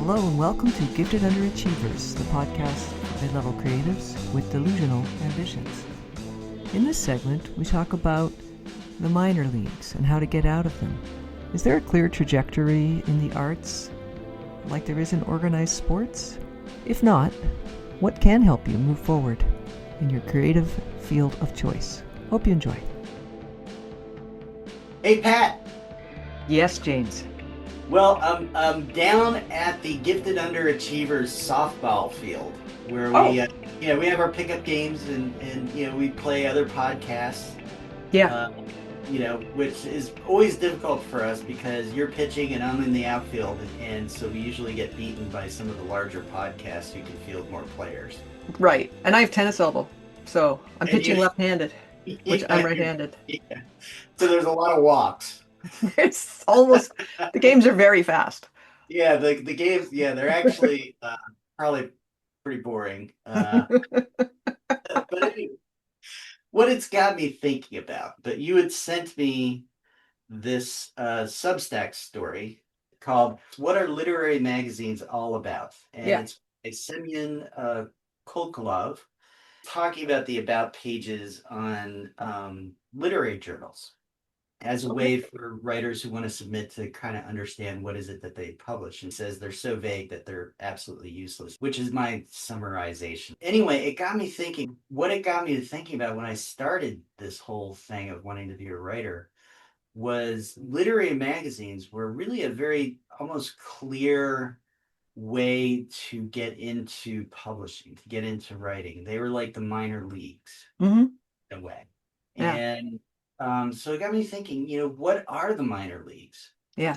Hello and welcome to Gifted Underachievers, the podcast for mid-level creatives with delusional ambitions. In this segment, we talk about the minor leagues and how to get out of them. Is there a clear trajectory in the arts like there is in organized sports? If not, what can help you move forward in your creative field of choice? Hope you enjoy. Hey, Pat. Yes, James. Well, I'm down at the Gifted Underachievers softball field where Oh, we have our pickup games and we play other podcasts, yeah. uh, which is always difficult for us because you're pitching and I'm in the outfield, and so we usually get beaten by some of the larger podcasts who can field more players. Right. And I have tennis elbow, so I'm And pitching left-handed, which I'm yeah, right-handed. yeah. So there's a lot of walks. It's almost, the games are very fast. Yeah, the games, yeah, they're actually probably pretty boring. But anyway, what it's got me thinking about, but you had sent me this Substack story called "What Are Literary Magazines All About?" And Yeah. it's a Semyon Kolkolov talking about the about pages on literary journals as a Okay. way for writers who want to submit to kind of understand what is it that they publish, and says they're so vague that they're absolutely useless, which is my summarization. Anyway, it got me thinking, what it got me to thinking about when I started this whole thing of wanting to be a writer was literary magazines were really a very almost clear way to get into publishing, to get into writing. They were like the minor leagues Hmm. in a way. Yeah. And so it got me thinking, what are the minor leagues Yeah.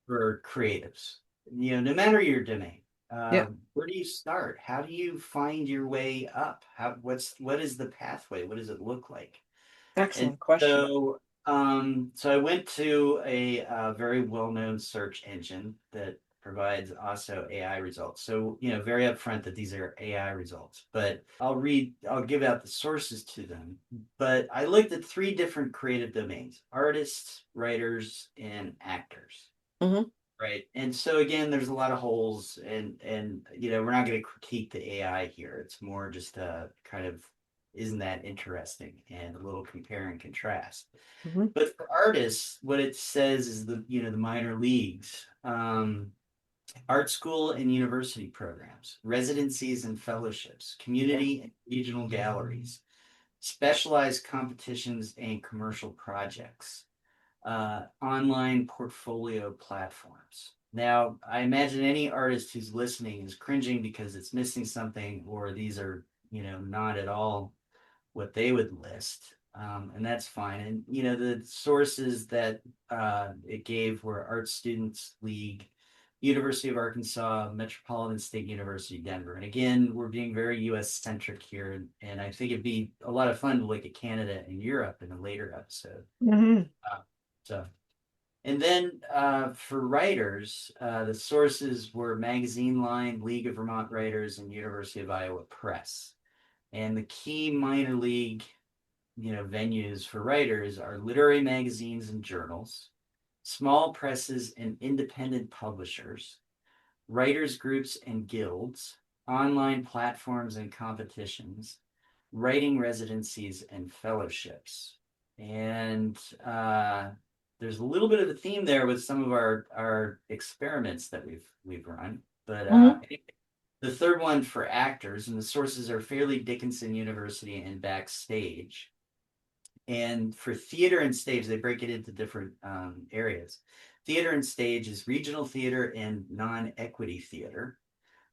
for creatives? No matter your domain, Yeah. where do you start? How do you find your way up? What is the pathway? What does it look like? And Excellent question. so I went to a very well-known search engine that provides also AI results. So, very upfront that these are AI results, but I'll give out the sources to them. But I looked at three different creative domains: artists, writers, and actors. Hmm. Right. And so again, there's a lot of holes, and we're not going to critique the AI here. It's more just a kind of, isn't that interesting, and a little compare and contrast. Hmm. But for artists, what it says is the minor leagues, art school and university programs, residencies and fellowships, Yeah. community and regional galleries, specialized competitions and commercial projects, online portfolio platforms. Now, I imagine any artist who's listening is cringing because it's missing something, or these are, not at all what they would list. And that's fine. And, the sources that it gave were Art Students League, University of Arkansas, Metropolitan State University, Denver. And again, we're being very US centric here. And I think it'd be a lot of fun to look at Canada and Europe in a later episode. Hmm. Uh, so and then for writers, the sources were Magazine Line, League of Vermont Writers, and University of Iowa Press. And the key minor league, venues for writers are literary magazines and journals, small presses and independent publishers, writers groups and guilds, online platforms and competitions, writing residencies and fellowships. And there's a little bit of a theme there with some of our experiments that we've run. But Hmm. the third one for actors, and the sources are Fairleigh Dickinson University and Backstage. And for theater and stage, they break it into different areas. Theater and stage is regional theater and non-equity theater,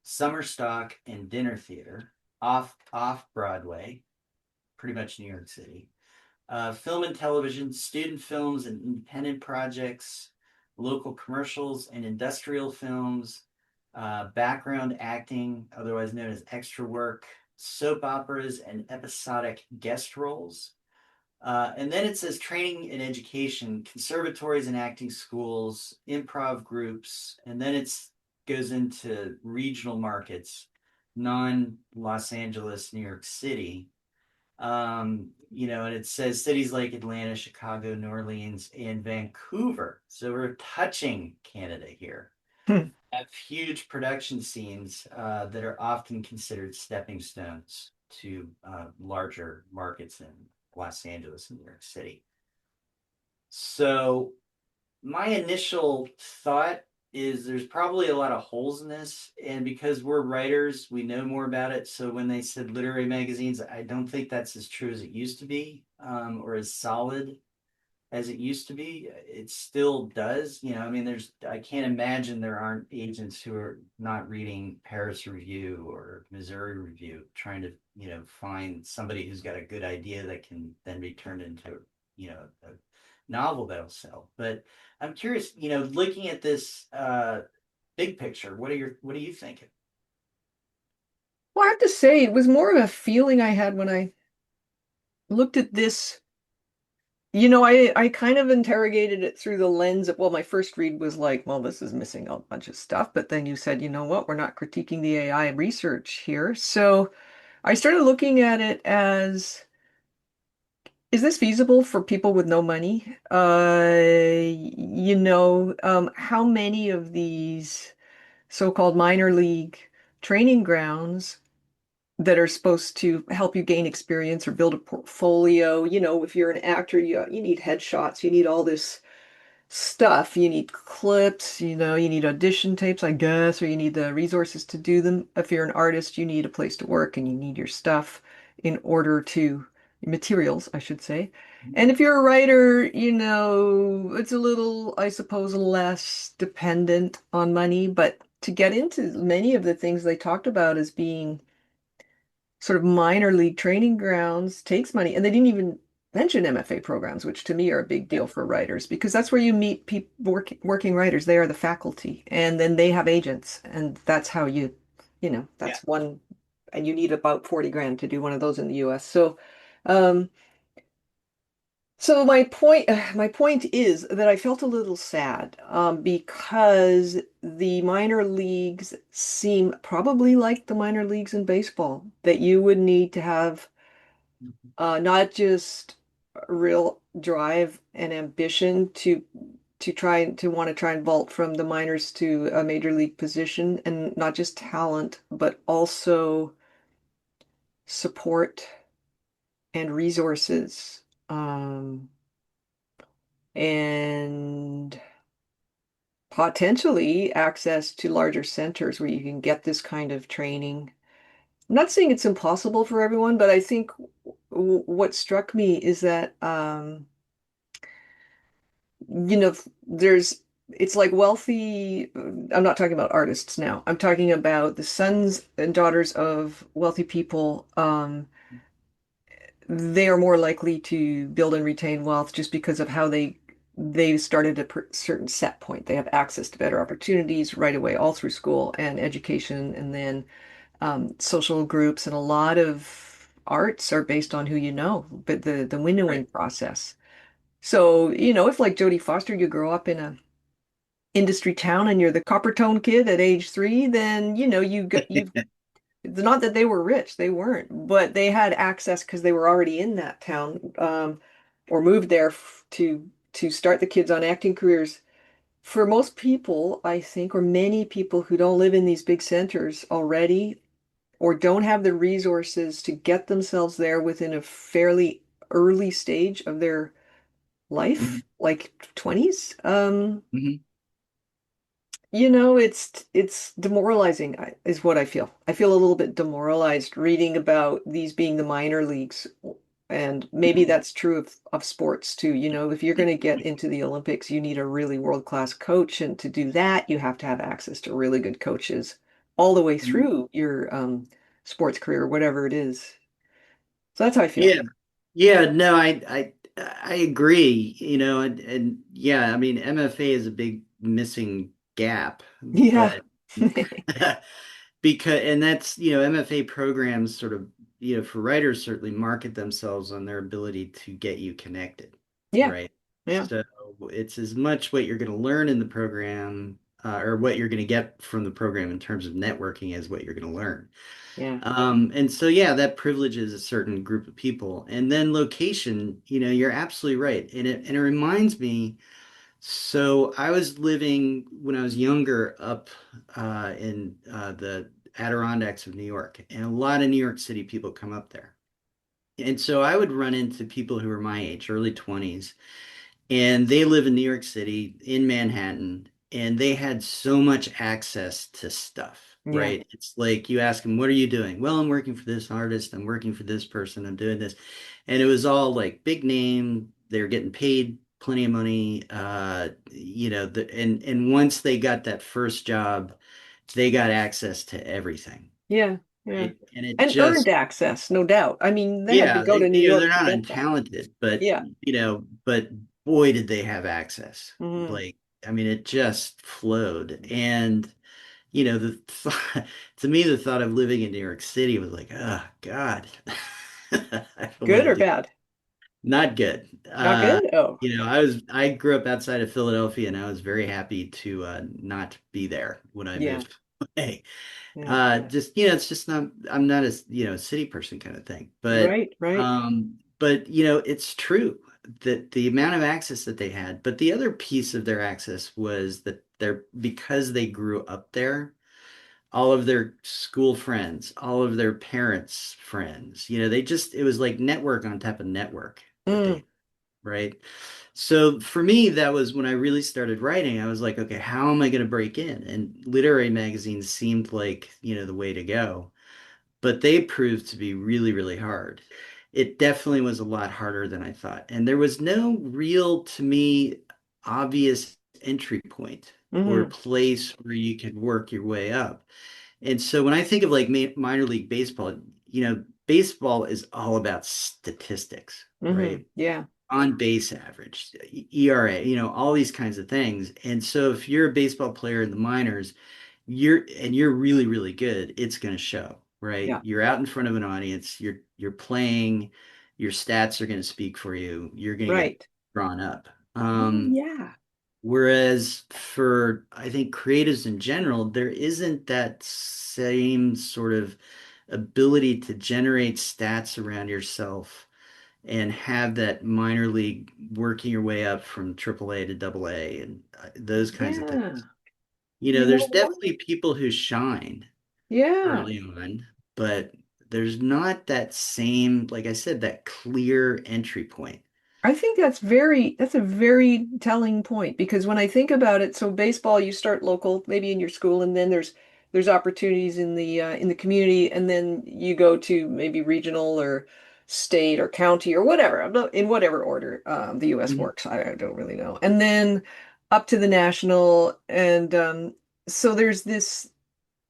summer stock and dinner theater, off Broadway, pretty much New York City. Film and television, student films and independent projects, local commercials and industrial films, background acting, otherwise known as extra work, soap operas and episodic guest roles. And then it says training and education, conservatories and acting schools, improv groups, and then it goes into regional markets, non Los Angeles, New York City. And it says cities like Atlanta, Chicago, New Orleans, and Vancouver. So we're touching Canada here. have huge production scenes that are often considered stepping stones to larger markets in Los Angeles and New York City. So my initial thought is there's probably a lot of holes in this, and because we're writers, we know more about it. So when they said literary magazines, I don't think that's as true as it used to be, or as solid as it used to be. It still does, I mean, I can't imagine there aren't agents who are not reading Paris Review or Missouri Review, trying to, find somebody who's got a good idea that can then be turned into, a novel that'll sell. But I'm curious, looking at this big picture, what are you thinking? Well, I have to say, it was more of a feeling I had when I looked at this. I kind of interrogated it through the lens of, well, my first read was like, well, this is missing a bunch of stuff. But then you said, you know what, we're not critiquing the AI research here. So I started looking at it as, is this feasible for people with no money? How many of these so-called minor league training grounds that are supposed to help you gain experience or build a portfolio. If you're an actor, you need headshots, you need all this stuff, you need clips, you need audition tapes, I guess, or you need the resources to do them. If you're an artist, you need a place to work and you need your stuff in order to, materials, I should say. And if you're a writer, it's a little, I suppose, less dependent on money, but to get into many of the things they talked about as being sort of minor league training grounds takes money. And they didn't even mention MFA programs, which to me are a big Yeah, deal for writers because that's where you meet people, working writers. They are the faculty, and then they have agents, and that's how yeah, that's one. And you need about 40 grand to do one of those in the US. Um, so my point is that I felt a little sad because the minor leagues seem probably like the minor leagues in baseball, that you would need to have not just real drive and ambition to want to try and vault from the minors to a major league position, and not just talent, but also support and resources. And potentially access to larger centers where you can get this kind of training. I'm not saying it's impossible for everyone, but I think what struck me is that there's it's like wealthy, I'm not talking about artists now. I'm talking about the sons and daughters of wealthy people. They are more likely to build and retain wealth just because of how they started at a certain set point. They have access to better opportunities right away, all through school and education, and then social groups, and a lot of arts are based on who you know, but the right. winnowing process. So, if like Jodie Foster, you grow up in a industry town and you're the Coppertone kid at age 3, then you've it's not that they were rich, they weren't, but they had access because they were already in that town, or moved there to start the kids on acting careers. For most people, I think, or many people who don't live in these big centers already, or don't have the resources to get themselves there within a fairly early stage of their Mhm, life, like 20s, mhm. it's demoralizing, is what I feel. I feel a little bit demoralized reading about these being the minor leagues. And maybe that's true of sports too. If you're going to get into the Olympics, you need a really world-class coach. And to do that, you have to have access to really good coaches all the way Mhm. through your sports career, whatever it is. So that's how I feel. Yeah, yeah, no, I agree, and yeah, I mean, MFA is a big missing gap, Yeah. but because, and that's, MFA programs sort of, for writers certainly market themselves on their ability to get you connected, Yeah. right? Yeah. So it's as much what you're going to learn in the program, or what you're going to get from the program in terms of networking as what you're going to learn. Yeah. And so, yeah, that privileges a certain group of people. And then location, you're absolutely right. And it reminds me So I was living when I was younger up in the Adirondacks of New York, and a lot of New York City people come up there. And so I would run into people who were my age, early 20s, and they live in New York City, in Manhattan, and they had so much access to stuff, Yeah. right? It's like you ask them, what are you doing? Well, I'm working for this artist, I'm working for this person, I'm doing this. And it was all like big name, they're getting paid plenty of money. And once they got that first job, they got access to everything, Yeah. Yeah. right? And it And earned just access, no doubt. I mean, they had to yeah, go to New they're York to not get that. untalented, but Yeah. but boy, did they have access. Hmm. Like, I mean, it just flowed. And the thought, to me, the thought of living in New York City was like, oh God, I don't want Good to or do. bad? Not good. Not good? Oh, I grew up outside of Philadelphia, and I was very happy to not be there when I yeah. moved away. Yeah. Just it's just not. I'm not a city person kind of thing. Right. Right. But it's true that the amount of access that they had. But the other piece of their access was that they're because they grew up there, all of their school friends, all of their parents' friends, they just it was like network on top of network that Mm, they right. So for me, that was when I really started writing. I was like, okay, how am I going to break in? And literary magazines seemed like, the way to go. But they proved to be really, really hard. It definitely was a lot harder than I thought. And there was no real, to me, obvious entry point or hmm. place where you could work your way up. And so when I think of like minor league baseball, baseball is all about statistics, Hmm. right? Yeah. On base average, ERA, all these kinds of things. And so if you're a baseball player in the minors, you're really, really good, it's going to show, right? Yeah. You're out in front of an audience, you're playing, your stats are going to speak for you. You're going to get Right. drawn up. Oh, yeah. Whereas for I think creatives in general, there isn't that same sort of ability to generate stats around yourself and have that minor league working your way up from AAA to AA and those kinds of Yeah. things. You know There's what? definitely people who shine Yeah. early on, but there's not that same, like I said, that clear entry point. I think that's a very telling point because when I think about it, so baseball, you start local, maybe in your school, and then there's opportunities in the community, and then you go to maybe regional or state or county or whatever, in whatever order the U.S. Mhm. works. I don't really know. And then up to the national, and so there's this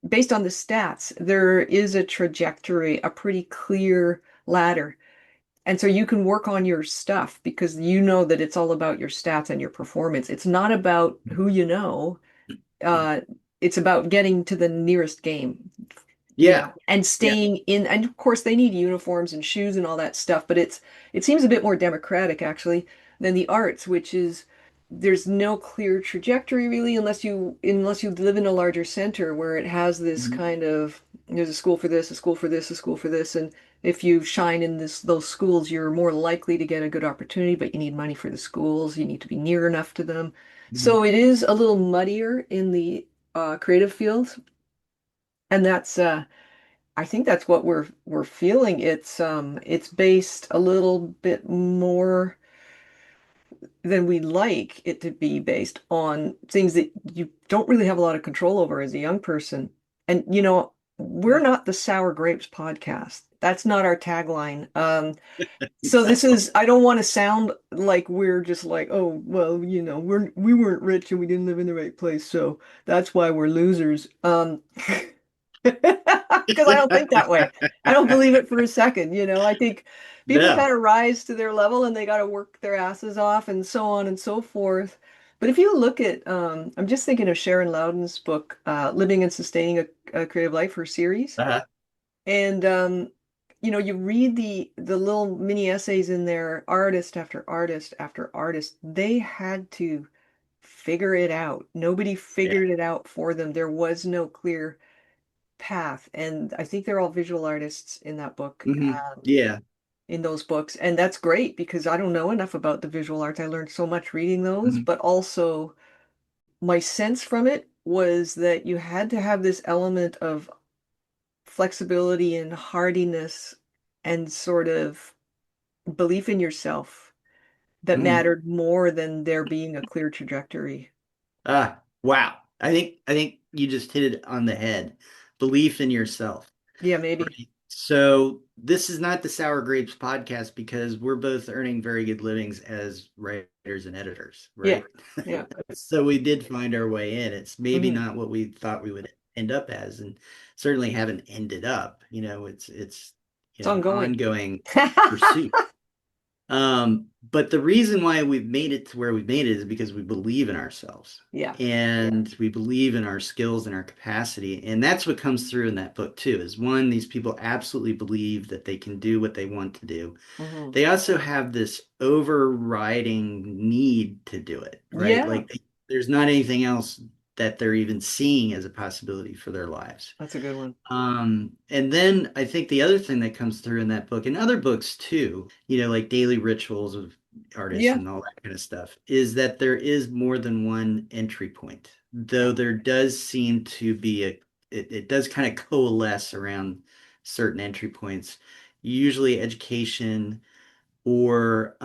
based on the stats, there is a trajectory, a pretty clear ladder. And so you can work on your stuff because you know that it's all about your stats and your performance. It's not about who you know. Uh, it's about getting to the nearest game, Yeah. and Yeah. staying in. And of course, they need uniforms and shoes and all that stuff, but it seems a bit more democratic actually than the arts, which is there's no clear trajectory really unless you live in a larger center where it has this Mhm. kind of there's a school for this, a school for this, a school for this, and if you shine in those schools, you're more likely to get a good opportunity, but you need money for the schools. You need to be near enough to them. Mhm. So it is a little muddier in the creative fields, and that's I think that's what we're feeling. It's based a little bit more than we like it to be based on things that you don't really have a lot of control over as a young person. And we're not the Sour Grapes podcast. That's not our tagline. So this No. is, I don't want to sound like we're just like, oh, well, we weren't rich and we didn't live in the right place, so that's why we're losers. Because I don't think that way. I don't believe it for a second. I think people No. kind of rise to their level and they got to work their asses off and so on and so forth. But if you look at, I'm just thinking of Sharon Loudon's book, Living and Sustaining a Creative Life, her series. Uh-huh. And you read the little mini essays in there, artist after artist after artist, they had to figure it out. Nobody Yeah. figured it out for them. There was no clear path. And I think they're all visual artists in that book. Hmm. Yeah. in those books. And that's great because I don't know enough about the visual arts. I learned so much reading those, Mhm. but also my sense from it was that you had to have this element of flexibility and hardiness and sort of belief in yourself that Mhm. mattered more than there being a clear trajectory. Wow. I think you just hit it on the head. Belief in yourself. Yeah, maybe. Right. So this is not the Sour Grapes podcast because we're both earning very good livings as writers and editors, Yeah. right? Yeah. So we did find our way in. It's maybe Hmm. not what we thought we would end up as, and certainly haven't ended up. It's It's an ongoing. ongoing pursuit. But the reason why we've made it to where we've made it is because we believe in ourselves Yeah. and we believe in our skills and our capacity. And that's what comes through in that book too, is one, these people absolutely believe that they can do what they want to do. Hmm. They also have this overriding need to do it, right? Yeah. Like there's not anything else that they're even seeing as a possibility for their lives. That's a good one. And then I think the other thing that comes through in that book and other books too, like daily rituals of artists Yeah. and all that kind of stuff, is that there is more than one entry point. Though Oh, there does seem to be it does kind of coalesce around certain entry points, usually education or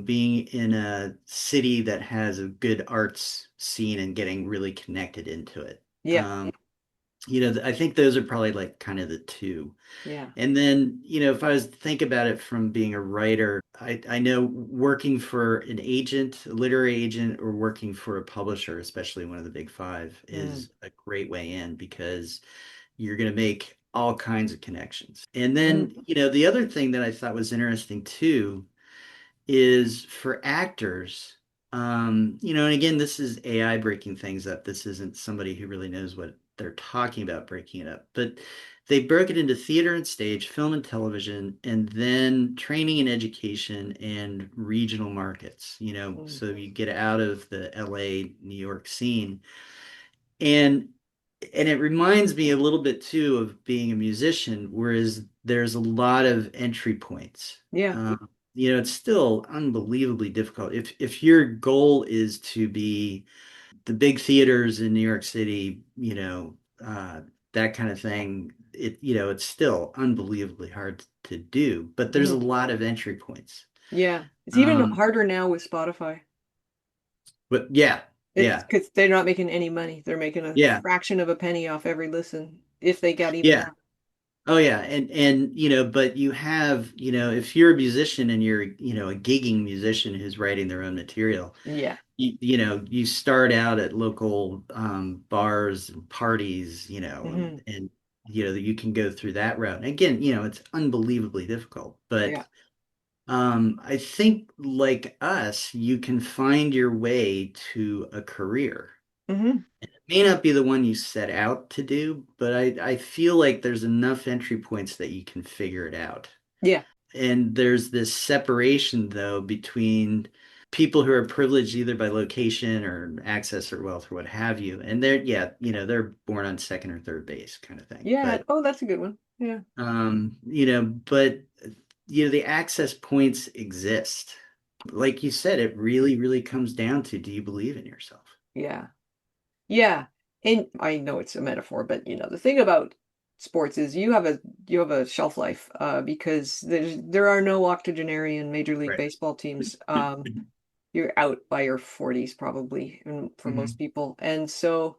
being in a city that has a good arts scene and getting really connected into it. yeah. Um, I think those are probably like kind of the two. Yeah. And then, if I was to think about it from being a writer, I know working for an agent, a literary agent, or working for a publisher, especially one of the big five, Mm. is a great way in because you're going to make all kinds of connections. And then, Mm. the other thing that I thought was interesting too is for actors, and again, this is AI breaking things up. This isn't somebody who really knows what they're talking about breaking it up, but they broke it into theater and stage, film and television, and then training and education and regional markets, Mm. so you get out of the LA, New York scene. And it reminds me a little bit too of being a musician, whereas there's a lot of entry points. Yeah. It's still unbelievably difficult. If your goal is to be the big theaters in New York City, that kind of thing, it's still unbelievably hard to do, but there's a Hmm. lot of entry points. Yeah. It's even Um, harder now with Spotify. but yeah, It's yeah, because they're not making any money. They're making a yeah, fraction of a penny off every listen, if they got even yeah. that. Oh yeah, and but you have, if you're a musician and you're, a gigging musician who's writing their own material, Yeah. you start out at local bars and parties, Hmm. and you can go through that route. And again, it's unbelievably difficult, but Yeah. I think like us, you can find your way to a career. Hmm. May not be the one you set out to do, but I feel like there's enough entry points that you can figure it out. Yeah. And there's this separation, though, between people who are privileged either by location or access or wealth or what have you. And yeah, they're born on second or third base kind of thing. Yeah. But, Oh, that's a good one. Yeah. but, the access points exist. Like you said, it really, really comes down to, do you believe in yourself? Yeah. Yeah. And I know it's a metaphor, but the thing about sports is you have a shelf life because there are no octogenarian Major League Right. Baseball teams. You're out by your 40s probably for most Mhm. people. And so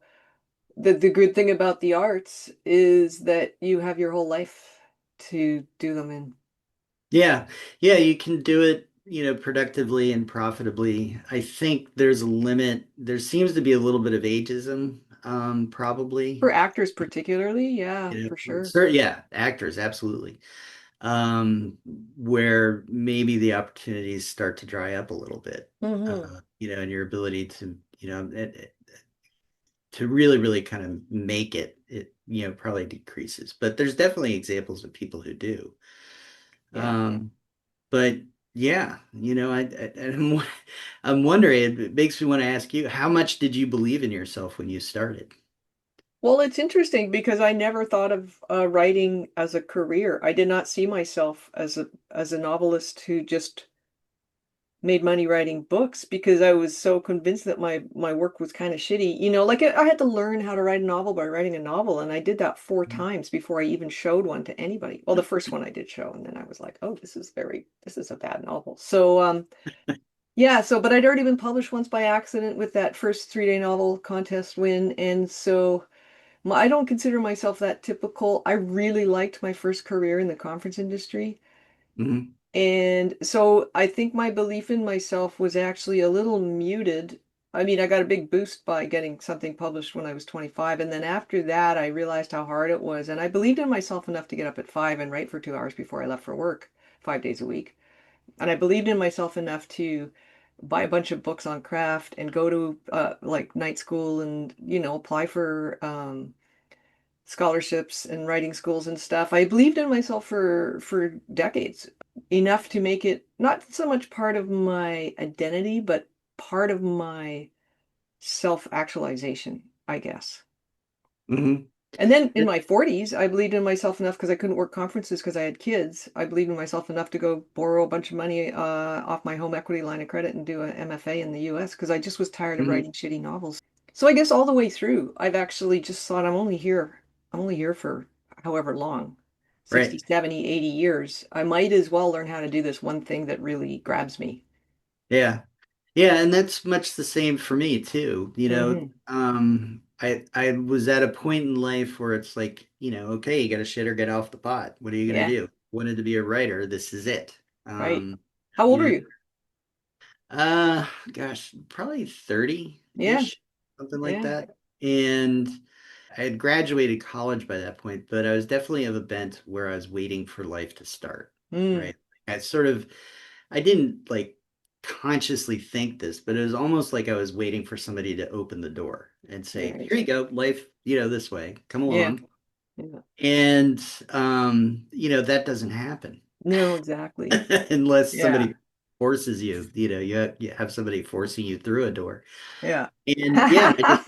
the good thing about the arts is that you have your whole life to do them in. Yeah, yeah, you can do it, productively and profitably. I think there's a limit. There seems to be a little bit of ageism, For probably. actors particularly, yeah, for sure. Yeah, actors, absolutely. Um, where maybe the opportunities start to dry up a little bit, Hmm. and your ability to, to really, really kind of make it, probably decreases. But there's definitely examples of people who do. Yeah. Um, But yeah, I'm wondering, it makes me want to ask you, how much did you believe in yourself when you started? Well, it's interesting because I never thought of writing as a career. I did not see myself as a novelist who just made money writing books because I was so convinced that my work was kind of shitty. You know, like I had to learn how to write a novel by writing a novel, and I did that four Mhm. times before I even showed one to anybody. Well, the first one I did show, and then I was like, "Oh, this is a bad novel." So, yeah, so but I'd already been published once by accident with that first 3-day novel contest win, and so I don't consider myself that typical. I really liked my first career in the conference industry. Mhm. And so I think my belief in myself was actually a little muted. I mean, I got a big boost by getting something published when I was 25. And then after that, I realized how hard it was. And I believed in myself enough to get up at 5 and write for 2 hours before I left for work, 5 days a week. And I believed in myself enough to buy a bunch of books on craft and go to like night school and, apply for scholarships and writing schools and stuff. I believed in myself for decades, enough to make it not so much part of my identity, but part of my self-actualization, I guess. Mhm. And then in my 40s, I believed in myself enough because I couldn't work conferences because I had kids. I believed in myself enough to go borrow a bunch of money off my home equity line of credit and do an MFA in the US because I just was tired of Mhm. writing shitty novels. So I guess all the way through, I've actually just thought I'm only here for however long, 60, Right. 70, 80 years. I might as well learn how to do this one thing that really grabs me. Yeah. Yeah, and that's much the same for me too. Hmm. I was at a point in life where it's like, okay, you got to shit or get off the pot. What are you gonna Yeah, do? Wanted to be a writer. This is it. right. How old You are know, you? gosh, probably Yeah, 30-ish, something like yeah. that. And I had graduated college by that point, but I was definitely of a bent where I was waiting for life to start, Mm, right? I sort of I didn't like consciously think this, but it was almost like I was waiting for somebody to open the door and say, right. "Here you go, life, this way. Come Yeah, along." yeah. And that doesn't happen No, exactly. unless Yeah, somebody forces you, you have somebody forcing you through a door. yeah. And yeah,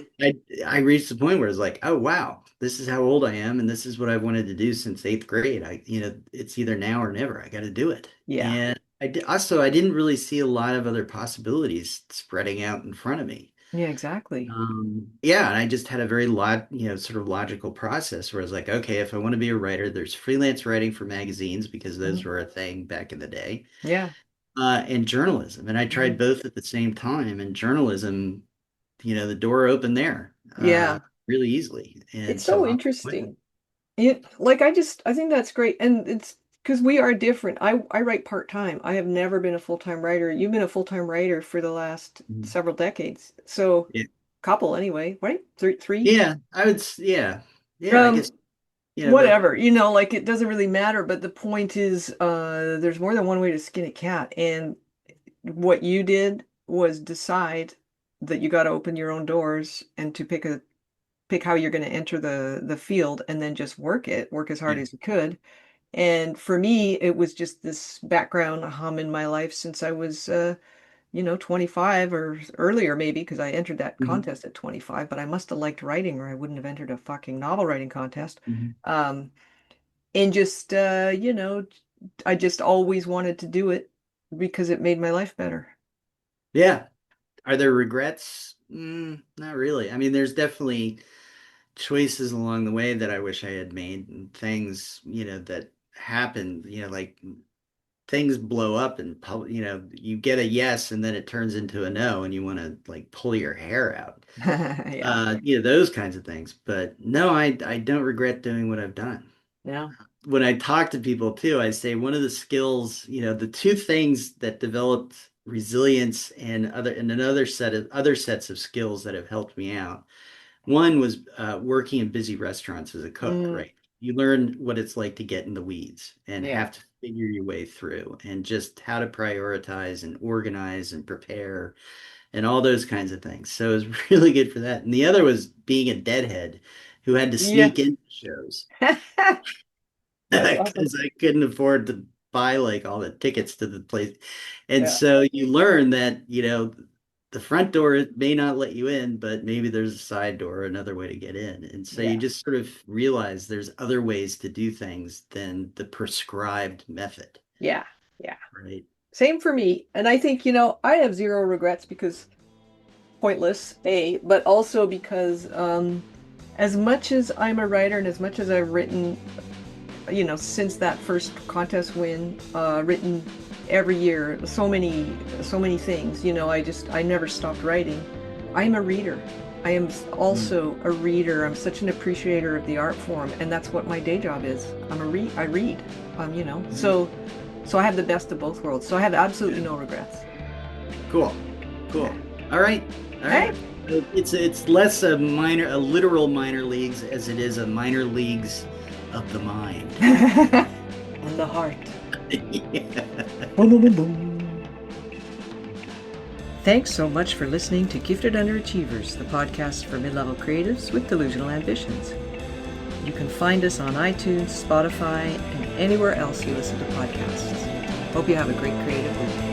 I reached the point where it's like, oh wow, this is how old I am, and this is what I've wanted to do since eighth grade. It's either now or never. I got to do it. Yeah. And I didn't really see a lot of other possibilities spreading out in front of me. Yeah, exactly. Yeah, and I just had a very sort of logical process where I was like, okay, if I want to be a writer, there's freelance writing for magazines because those Mhm. were a thing back in the day, Yeah. and journalism. And I tried Mhm. both at the same time, and journalism, the door opened there Yeah. really easily. It's And so so I went. interesting. I think that's great. And it's because we are different. I write part-time. I have never been a full-time writer. You've been a full-time writer for the last Mhm. several decades. So, Yeah, couple anyway, right? Three. yeah, yeah, yeah. I guess Um, that. Whatever, like it doesn't really matter, but the point is, there's more than one way to skin a cat. And what you did was decide that you got to open your own doors and to pick how you're going to enter the field and then just work as hard Yeah. as you could. And for me, it was just this background hum in my life since I was 25 or earlier maybe because I entered that Hmm. contest at 25, but I must have liked writing or I wouldn't have entered a fucking novel writing contest. Hmm. Um, and just I just always wanted to do it because it made my life better. Yeah. Are there regrets? Not really. I mean, there's definitely choices along the way that I wish I had made, and things, that happen, like things blow up and public, you get a yes and then it turns into a no and you want to like pull your hair out. Yeah. Those kinds of things. But no, I don't regret doing what I've done. Yeah. When I talk to people too, I say one of the skills, the two things that developed resilience and another set of other sets of skills that have helped me out. One was working in busy restaurants as a cook, Mm, right? You learn what it's like to get in the weeds and yeah. have to figure your way through and just how to prioritize and organize and prepare and all those kinds of things. So it was really good for that. And the other was being a deadhead who had to Yeah. sneak into shows That's awesome. because I couldn't afford to buy like all the tickets to the place. And Yeah. so you learn that, the front door may not let you in, but maybe there's a side door, another way to get in. And so you just sort of realize there's other ways to do things than the prescribed method. Yeah. Right. Same for me. And I think, I have zero regrets because pointless, but also because as much as I'm a writer and as much as I've written, since that first contest win, written every year, so many things, I never stopped writing. I'm a reader. I am also a reader. I'm such an appreciator of the art form, and that's what my day job is. I read, so I have the best of both worlds. So I have absolutely no regrets. Cool. Yeah. All right. It's less a literal minor leagues as it is a minor leagues of the mind. And the heart. Yeah. Thanks so much for listening to Gifted Underachievers, the podcast for mid-level creatives with delusional ambitions. You can find us on iTunes, Spotify, and anywhere else you listen to podcasts. Hope you have a great creative week.